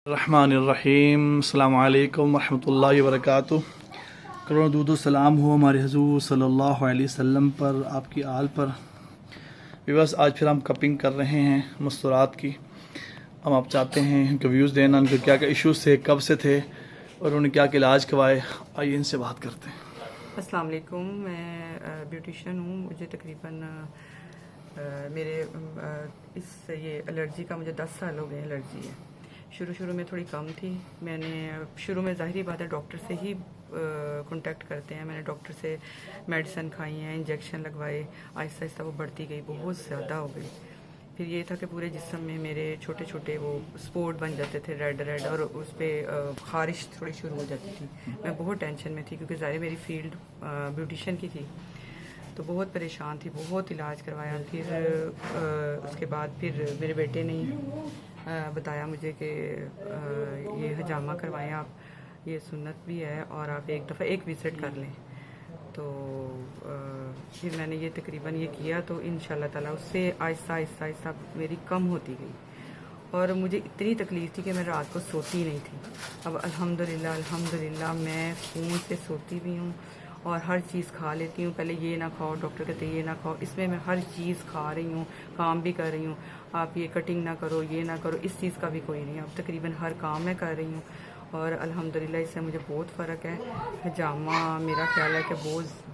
रहमानिर्रहीम। अस्सलामु अलैकुम वरहमतुल्लाहि वबरकातुह। करोड़ों दूध सलाम हो हमारे हुजूर सल्लल्लाहु अलैहि वसल्लम पर, आपकी आल पर। बस आज फिर हम कपिंग कर रहे हैं मस्तूरात की। हम आप चाहते हैं उनके व्यूज़ देना, उनके क्या क्या इश्यूज़ थे, कब से थे और उन्होंने क्या क्या इलाज करवाए। आइए इनसे बात करते हैं। अस्सलाम वालेकुम, मैं ब्यूटिशियन हूँ। मुझे तकरीबन मेरे ये एलर्जी का मुझे 10 साल हो गए एलर्जी है। शुरू में थोड़ी कम थी। मैंने शुरू में ज़ाहिरी बात है डॉक्टर से ही कांटेक्ट करते हैं। मैंने डॉक्टर से मेडिसिन खाई हैं, इंजेक्शन लगवाए। आहिस्ता आहिस्ता वो बढ़ती गई, बहुत ज़्यादा हो गई। फिर ये था कि पूरे जिस्म में मेरे छोटे छोटे वो स्पॉट बन जाते थे, रेड और उस पर खारिश थोड़ी शुरू हो जाती थी। मैं बहुत टेंशन में थी क्योंकि ज़ाहिर मेरी फील्ड ब्यूटिशियन की थी, तो बहुत परेशान थी। बहुत इलाज करवाया। फिर उसके बाद फिर मेरे बेटे ने बताया मुझे कि ये हजामा करवाएं आप, ये सुन्नत भी है और आप एक दफ़ा एक विज़िट कर लें। तो फिर मैंने ये तकरीबन ये किया, तो इंशाल्लाह ताला उससे आहिस्ता आहिस्ता मेरी कम होती गई। और मुझे इतनी तकलीफ़ थी कि मैं रात को सोती नहीं थी। अब अल्हम्दुलिल्लाह मैं सुकून से सोती भी हूँ और हर चीज़ खा लेती हूँ। पहले ये ना खाओ, डॉक्टर कहते ये ना खाओ, इसमें मैं हर चीज़ खा रही हूँ, काम भी कर रही हूँ। आप ये कटिंग ना करो, ये ना करो, इस चीज़ का भी कोई नहीं। अब तकरीबन हर काम मैं कर रही हूँ और अल्हम्दुलिल्लाह इससे मुझे बहुत फ़र्क है। हजामा मेरा ख्याल है कि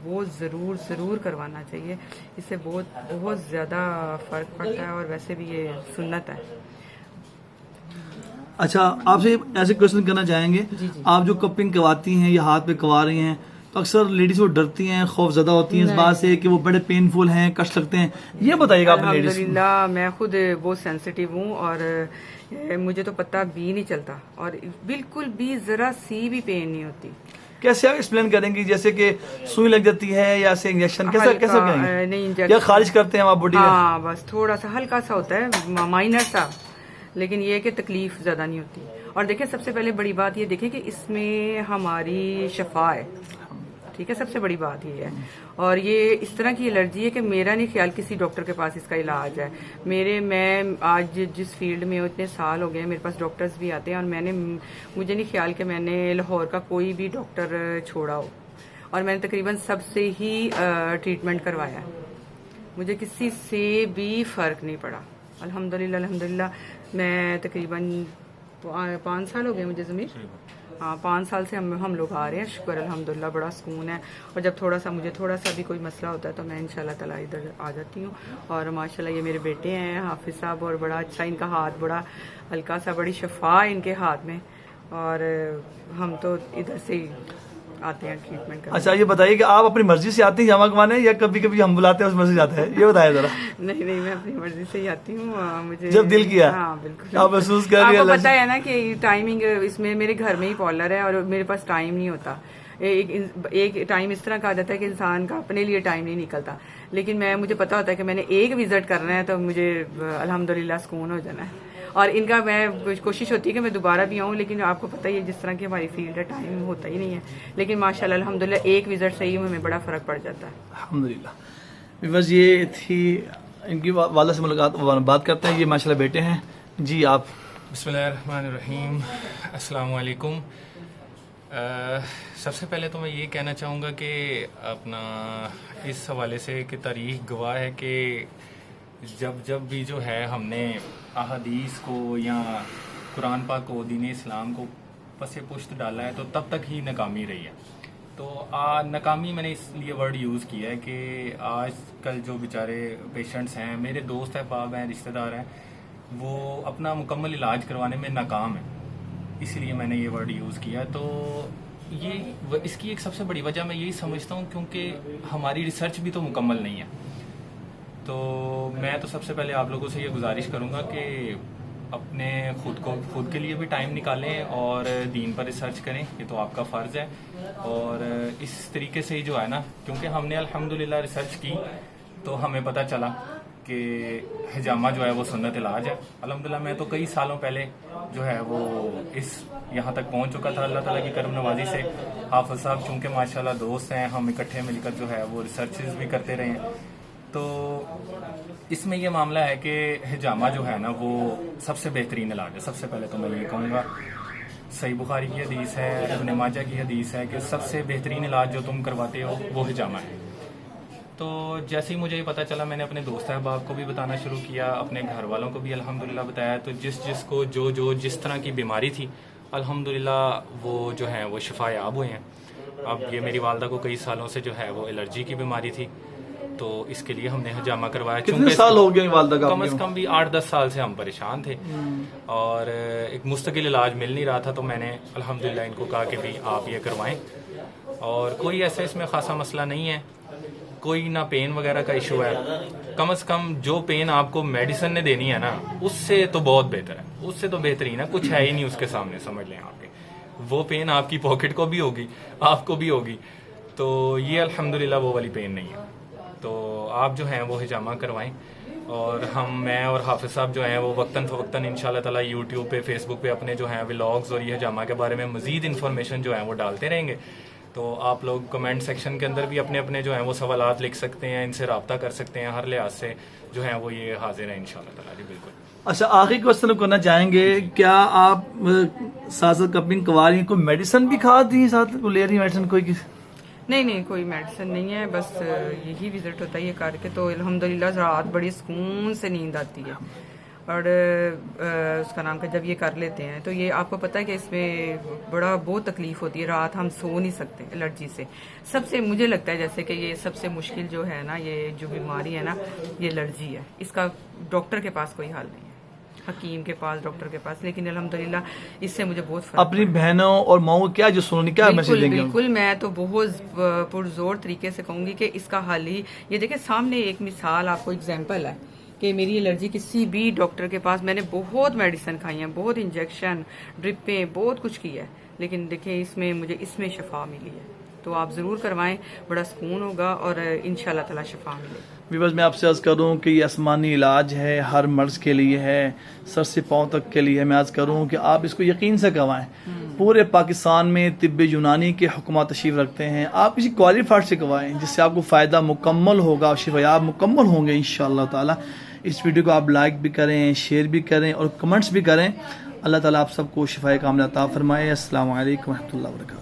वो ज़रूर करवाना चाहिए। इससे बहुत ज़्यादा फ़र्क पड़ता है और वैसे भी ये सुन्नत है। अच्छा, आपसे ऐसे क्वेश्चन करना चाहेंगे। जी। आप जो कपिंग करवाती हैं या हाथ पे करवा रही हैं, तो अक्सर लेडीज वो डरती हैं, खौफ ज़्यादा होती हैं इस बात से कि वो बड़े पेनफुल हैं, कष्ट लगते हैं। ये बताइएगा आप लेडीज। अल्हम्दुलिल्लाह मैं खुद बहुत सेंसिटिव हूँ और मुझे तो पता भी नहीं चलता और बिल्कुल भी ज़रा सी भी पेन नहीं होती। कैसे आप एक्सप्लेन करेंगी, जैसे कि सुई लग जाती है या से इंजेक्शन, कैसे करेंगे? नहीं, इंजेक्शन या खारिज करते हैं आप बॉडी में? हाँ, बस थोड़ा सा हल्का सा होता है, माइनर सा, लेकिन ये है कि तकलीफ ज़्यादा नहीं होती। और देखिए सबसे पहले बड़ी बात ये देखें कि इसमें हमारी शफा है, ठीक है, सबसे बड़ी बात ये है। और ये इस तरह की एलर्जी है कि मेरा नहीं ख्याल किसी डॉक्टर के पास इसका इलाज है। मैं आज जिस फील्ड में हूँ इतने साल हो गए, मेरे पास डॉक्टर्स भी आते हैं और मुझे नहीं ख्याल कि मैंने लाहौर का कोई भी डॉक्टर छोड़ा हो और मैंने तकरीबन सबसे ही ट्रीटमेंट करवाया है। मुझे किसी से भी फ़र्क नहीं पड़ा। अल्हम्दुलिल्लाह मैं तकरीबन 5 साल हो गए मुझे ज़मीर, हाँ 5 साल से हम लोग आ रहे हैं। शुक्र अल्हम्दुलिल्लाह, बड़ा सुकून है। और जब मुझे थोड़ा सा भी कोई मसला होता है तो मैं इंशाल्लाह ताला इधर आ जाती हूँ। और माशाल्लाह ये मेरे बेटे हैं हाफिज़ साहब, और बड़ा अच्छा इनका हाथ, बड़ा हल्का सा, बड़ी शफा है इनके हाथ में। और हम तो इधर से ही आते हैं ट्रीटमेंट करने। अच्छा, ये बताइए कि आप अपनी मर्जी से आती हैं जमा करवाने या कभी कभी हम बुलाते हैं उस मर्जी जाते हैं? ये बताया जरा। नहीं, मैं अपनी मर्जी से ही आती हूँ। मुझे जब दिल किया। हाँ बिल्कुल। आप महसूस कर रही हैं? आपको पता है ना कि टाइमिंग इसमें मेरे घर में ही पार्लर है और मेरे पास टाइम नहीं होता। एक टाइम इस तरह का आ जाता है कि इंसान का अपने लिए टाइम नहीं निकलता। लेकिन मुझे पता होता है कि मैंने एक विजिट करना है तो मुझे अल्हम्दुलिल्लाह सुकून हो जाना है। और इनका मैं कोशिश होती है कि मैं दोबारा भी आऊँ, लेकिन आपको पता ही है जिस तरह की हमारी फील्ड है, टाइम होता ही नहीं है। लेकिन माशाल्लाह अल्हम्दुलिल्लाह एक विजिट से ही हमें बड़ा फ़र्क पड़ जाता है। अल्हम्दुलिल्लाह। बस ये थी इनकी वाला से मुलाकात, बात करते हैं। ये माशाल्लाह बेटे हैं जी। आप? बिस्मिल्लाहिर्रहमानिर्रहीम, अस्सलाम वालेकुम। सबसे पहले तो मैं ये कहना चाहूँगा कि अपना इस हवाले से कि तारीख़ गवाह है कि जब भी जो है हमने अहादीस को या कुरान पाक को, दीन इस्लाम को पसे पुश्त डाला है तो तब तक ही नाकामी रही है। तो नाकामी मैंने इसलिए वर्ड यूज़ किया है कि आजकल जो बेचारे पेशेंट्स हैं, मेरे दोस्त हैं, बाब हैं, रिश्तेदार हैं, वो अपना मुकम्मल इलाज करवाने में नाकाम है, इसलिए मैंने ये वर्ड यूज़ किया। तो इसकी एक सबसे बड़ी वजह मैं यही समझता हूँ क्योंकि हमारी रिसर्च भी तो मुकम्मल नहीं है। तो मैं तो सबसे पहले आप लोगों से ये गुजारिश करूँगा कि अपने खुद के लिए भी टाइम निकालें और दीन पर रिसर्च करें, ये तो आपका फ़र्ज़ है। और इस तरीके से ही जो है ना, क्योंकि हमने अल्हम्दुलिल्लाह रिसर्च की तो हमें पता चला कि हिजामा जो है वो सुन्नत इलाज है। अल्हम्दुलिल्लाह मैं तो कई सालों पहले जो है वो यहाँ तक पहुँच चुका था अल्लाह ताला की करम नवाजी से। हाफिज़ साहब चूँकि माशाल्लाह दोस्त हैं, हम इकट्ठे मिलकर जो है वो रिसर्चेज भी करते रहे हैं। तो اس میں یہ معاملہ ہے کہ حجامہ جو ہے نا وہ سب سے بہترین علاج ہے. سب سے پہلے تو میں یہ کہوں گا صحیح بخاری کی حدیث ہے, ابن ماجہ کی حدیث ہے کہ سب سے بہترین علاج جو تم کرواتے ہو وہ حجامہ ہے. تو جیسے ہی مجھے یہ پتہ چلا میں نے اپنے دوست احباب کو بھی بتانا شروع کیا, اپنے گھر والوں کو بھی الحمدللہ بتایا. تو جس کو جس طرح کی بیماری تھی الحمدللہ وہ جو ہیں وہ شفا یاب ہوئے ہیں. اب یہ میری والدہ کو کئی سالوں سے جو ہے وہ الرجی کی بیماری تھی, تو اس کے لیے ہم نے حجامہ کروایا. کتنے سال ہو گئے والدہ کا؟ کم از کم بھی 8-10 سال سے ہم پریشان تھے اور ایک مستقل علاج مل نہیں رہا تھا. تو میں نے الحمدللہ ان کو کہا کہ بھی آپ یہ کروائیں, اور کوئی ایسا اس میں خاصا مسئلہ نہیں ہے, کوئی نہ پین وغیرہ کا ایشو ہے. کم از کم جو پین آپ کو میڈیسن نے دینی ہے نا اس سے تو بہت بہتر ہے, اس سے تو بہترین ہے, کچھ ہے ہی نہیں اس کے سامنے. سمجھ لیں آپ کے وہ پین آپ کی پاکٹ کو بھی ہوگی, آپ کو بھی ہوگی. تو یہ الحمدللہ وہ والی پین نہیں ہے. تو آپ جو ہیں وہ حجامہ کروائیں, اور میں اور حافظ صاحب جو ہیں وہ وقتاً فوقتاً انشاءاللہ تعالیٰ یوٹیوب پہ فیس بک پہ اپنے جو ہیں ولاگز اور یہ حجامہ کے بارے میں مزید انفارمیشن جو ہیں وہ ڈالتے رہیں گے. تو آپ لوگ کمنٹ سیکشن کے اندر بھی اپنے اپنے جو ہیں وہ سوالات لکھ سکتے ہیں, ان سے رابطہ کر سکتے ہیں. ہر لحاظ سے جو ہیں وہ یہ حاضر ہیں انشاءاللہ تعالیٰ. جی بالکل. اچھا, آخری کوشچن کرنا چاہیں گے, کیا آپ ساتھ کپنگ کروا رہی ہیں, کوئی میڈیسن بھی کھا دی ساتھ لے رہی میڈیسن کوئی؟ نہیں کوئی میڈیسن نہیں ہے, بس یہی وزٹ ہوتا ہے یہ کر کے. تو الحمدللہ رات بڑی سکون سے نیند آتی ہے, اور اس کا نام کا جب یہ کر لیتے ہیں تو یہ آپ کو پتہ ہے کہ اس میں بہت تکلیف ہوتی ہے. رات ہم سو نہیں سکتے الرجی سے. سب سے مجھے لگتا ہے جیسے کہ یہ سب سے مشکل جو ہے نا, یہ جو بیماری ہے نا, یہ الرجی ہے. اس کا ڈاکٹر کے پاس کوئی حل نہیں ہے, حکیم کے پاس, ڈاکٹر کے پاس. لیکن الحمدللہ اس سے مجھے بہت فرق اپنی بہنوں اور ماؤں کیا جو سنونی کیا میسج دیں گے؟ بالکل میں تو بہت پرزور طریقے سے کہوں گی کہ اس کا حل ہی یہ دیکھیں سامنے ایک مثال, آپ کو ایگزامپل ہے کہ میری الرجی کسی بھی ڈاکٹر کے پاس میں نے بہت میڈیسن کھائی ہیں, بہت انجیکشن, ڈرپیں, بہت کچھ کیا ہے, لیکن دیکھیں مجھے اس میں شفا ملی ہے. تو آپ ضرور کروائیں, بڑا سکون ہوگا اور انشاءاللہ تعالی شفا ملے. بس میں آپ سے عرض کروں کہ یہ آسمانی علاج ہے, ہر مرض کے لیے ہے, سر سے پاؤں تک کے لیے. میں عرض کروں کہ آپ اس کو یقین سے کروائیں. پورے پاکستان میں طب یونانی کے حکمات تشریف رکھتے ہیں. آپ کسی کوالیفائڈ سے کروائیں جس سے آپ کو فائدہ مکمل ہوگا اور شفایاب مکمل ہوں گے انشاءاللہ تعالی. اس ویڈیو کو آپ لائک بھی کریں, شیئر بھی کریں اور کمنٹس بھی کریں. اللہ تعالیٰ آپ سب کو شفائے کاملہ عطا فرمائے. السلام علیکم و رحمۃ اللہ وبرکاتہ.